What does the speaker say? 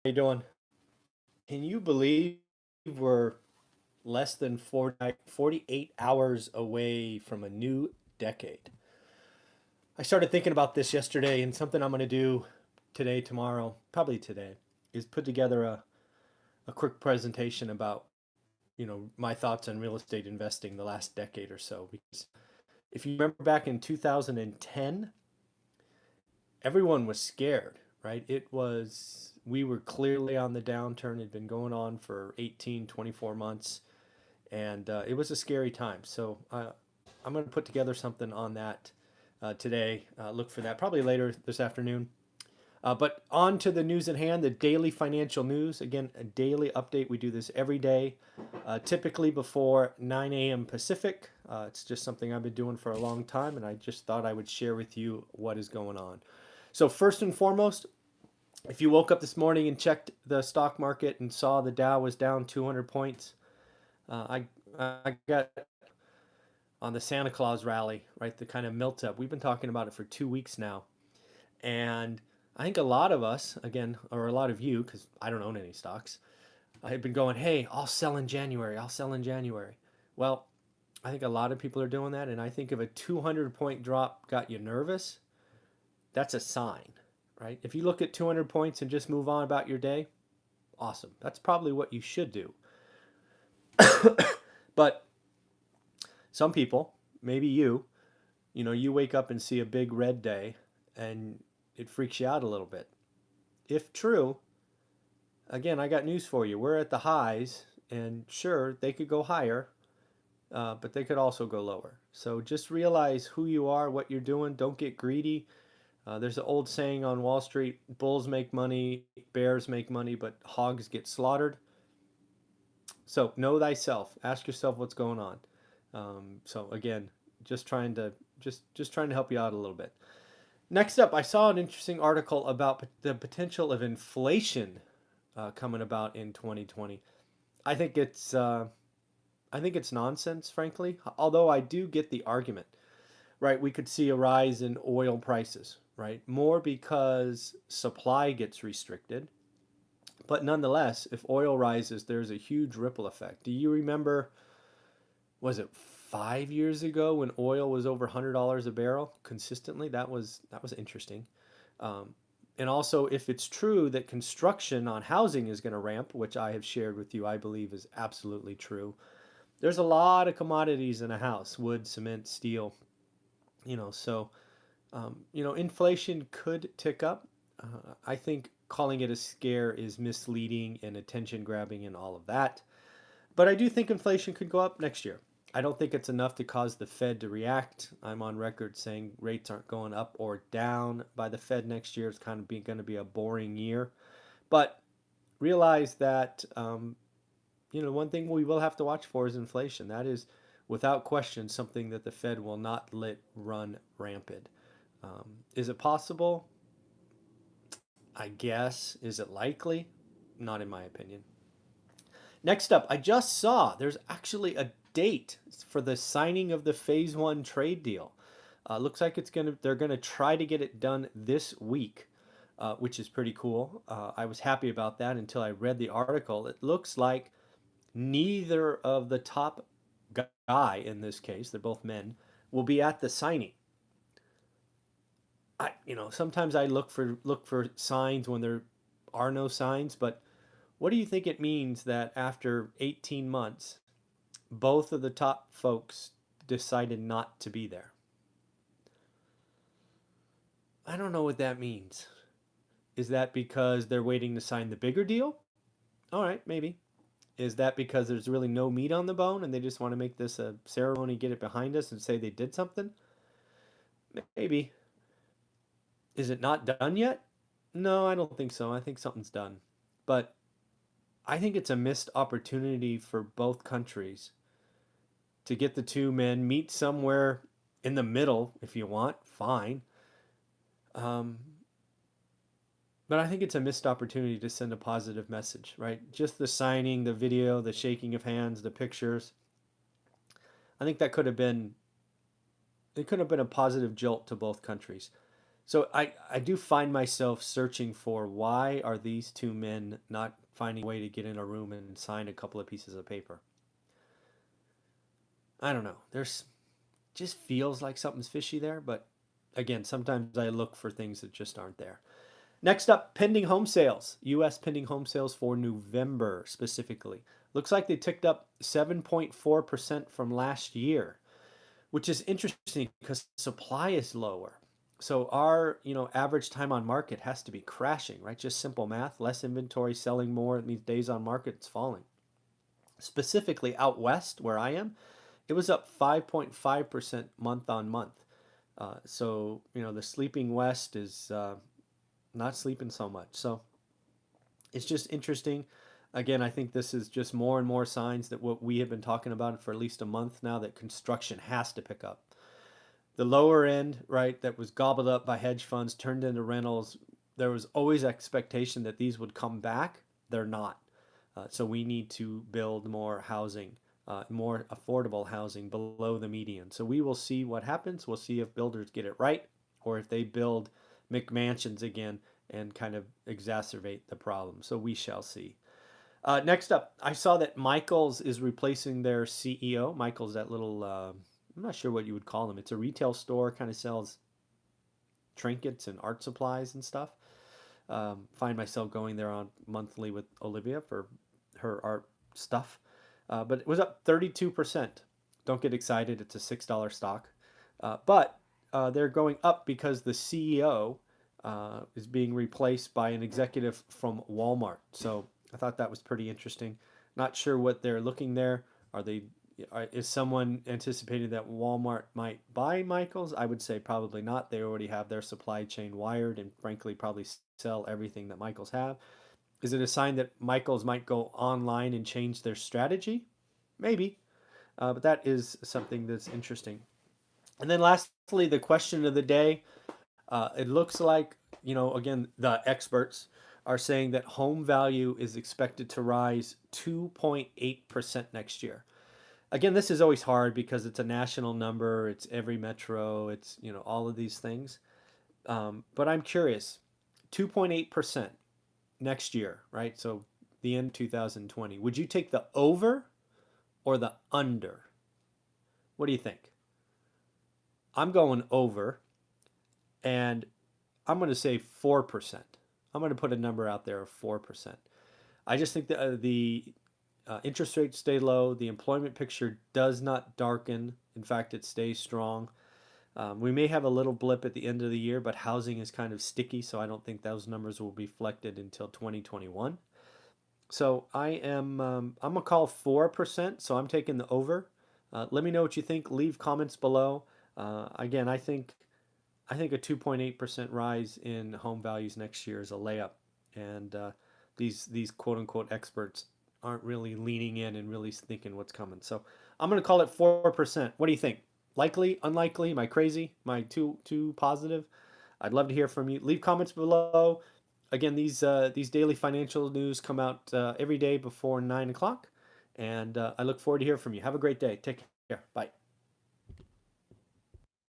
you doing? Can you believe we're less than 48 hours away from a new decade? I started thinking about this yesterday, and something I'm going to do today, tomorrow, probably today, is put together a quick presentation about, my thoughts on real estate investing the last decade or so. Because if you remember back in 2010, everyone was scared, right? We were clearly on the downturn. It had been going on for 18, 24 months, and it was a scary time. So I'm going to put together something on that today. Look for that probably later this afternoon. But on to the news at hand, the daily financial news. Again, a daily update. We do this every day, typically before 9 a.m. Pacific. It's just something I've been doing for a long time, and I just thought I would share with you what is going on. So first and foremost, if you woke up this morning and checked the stock market and saw the Dow was down 200 points, I got on the Santa Claus rally, right? The kind of melt up. We've been talking about it for 2 weeks now. And I think a lot of us, again, or a lot of you, because I don't own any stocks, I have been going, hey, I'll sell in January. I'll sell in January. Well, I think a lot of people are doing that. And I think if a 200-point drop got you nervous, that's a sign, right? If you look at 200 points and just move on about your day, awesome. That's probably what you should do. But some people, maybe you wake up and see a big red day and it freaks you out a little bit. If true, again, I got news for you. We're at the highs, and sure, they could go higher, but they could also go lower. So just realize who you are, what you're doing. Don't get greedy. There's an old saying on Wall Street: bulls make money, bears make money, but hogs get slaughtered. So know thyself. Ask yourself what's going on. So again, just trying to just trying to help you out a little bit. Next up, I saw an interesting article about the potential of inflation coming about in 2020. I think it's I think it's nonsense, frankly. Although I do get the argument, right? We could see a rise in oil prices, right? More because supply gets restricted. But nonetheless, if oil rises, there's a huge ripple effect. Do you remember, was it 5 years ago when oil was over $100 a barrel consistently? That was interesting. Um, and also, if it's true that construction on housing is going to ramp, which I have shared with you, I believe is absolutely true. There's a lot of commodities in a house: wood, cement, steel. Inflation could tick up. I think calling it a scare is misleading and attention grabbing and all of that. But I do think inflation could go up next year. I don't think it's enough to cause the Fed to react. I'm on record saying rates aren't going up or down by the Fed next year. It's kind of going to be a boring year. But realize that, one thing we will have to watch for is inflation. That is, without question, something that the Fed will not let run rampant. Is it possible? I guess. Is it likely? Not in my opinion. Next up, I just saw there's actually a date for the signing of the Phase One trade deal. Looks like they're gonna try to get it done this week, which is pretty cool. I was happy about that until I read the article. It looks like neither of the top guy in this case, they're both men, will be at the signing. Sometimes I look for signs when there are no signs, but what do you think it means that after 18 months, both of the top folks decided not to be there? I don't know what that means. Is that because they're waiting to sign the bigger deal? All right, maybe. Is that because there's really no meat on the bone and they just want to make this a ceremony, get it behind us, and say they did something? Maybe. Is it not done yet? No, I don't think so. I think something's done. But I think it's a missed opportunity for both countries to get the two men meet somewhere in the middle if you want, fine. Um, but I think it's a missed opportunity to send a positive message, right? Just the signing, the video, the shaking of hands, the pictures. I think that could have been a positive jolt to both countries. So I do find myself searching for why are these two men not finding a way to get in a room and sign a couple of pieces of paper. I don't know. There's just feels like something's fishy there, but again, sometimes I look for things that just aren't there. Next up, pending home sales. US pending home sales for November specifically. Looks like they ticked up 7.4% from last year, which is interesting because supply is lower. So our, average time on market has to be crashing, right? Just simple math, less inventory, selling more, it means days on market it's falling. Specifically out west where I am, it was up 5.5% month on month. So, the sleeping west is not sleeping so much. So it's just interesting. Again, I think this is just more and more signs that what we have been talking about for at least a month now, that construction has to pick up. The lower end, right, that was gobbled up by hedge funds, turned into rentals. There was always expectation that these would come back. They're not. So we need to build more housing, more affordable housing below the median. So we will see what happens. We'll see if builders get it right or if they build McMansions again and kind of exacerbate the problem. So we shall see. Next up, I saw that Michaels is replacing their CEO. Michaels, that little, I'm not sure what you would call them. It's a retail store, kind of sells trinkets and art supplies and stuff. Find myself going there on monthly with Olivia for her art stuff. But it was up 32%. Don't get excited. It's a $6 stock. But they're going up because the CEO is being replaced by an executive from Walmart. So I thought that was pretty interesting. Not sure what they're looking there. Are they? Is someone anticipating that Walmart might buy Michaels? I would say probably not. They already have their supply chain wired and frankly probably sell everything that Michaels have. Is it a sign that Michaels might go online and change their strategy? Maybe. But that is something that's interesting. And then lastly, the question of the day. It looks like, again, the experts are saying that home value is expected to rise 2.8% next year. Again, this is always hard because it's a national number, it's every metro, it's, all of these things. But I'm curious, 2.8% next year, right? So the end of 2020. Would you take the over or the under? What do you think? I'm going over, and I'm going to say 4%. I'm going to put a number out there of 4%. I just think that the interest rates stay low. The employment picture does not darken. In fact, it stays strong. We may have a little blip at the end of the year, but housing is kind of sticky, so I don't think those numbers will be reflected until 2021. So I'm gonna call 4%. So I'm taking the over. Let me know what you think. Leave comments below. Again, I think a 2.8% rise in home values next year is a layup, and these quote unquote experts aren't really leaning in and really thinking what's coming. So I'm going to call it 4%. What do you think? Likely, unlikely? Am I crazy? Am I too positive? I'd love to hear from you. Leave comments below. Again, these daily financial news come out every day before 9 o'clock, and I look forward to hear from you. Have a great day. Take care. Bye.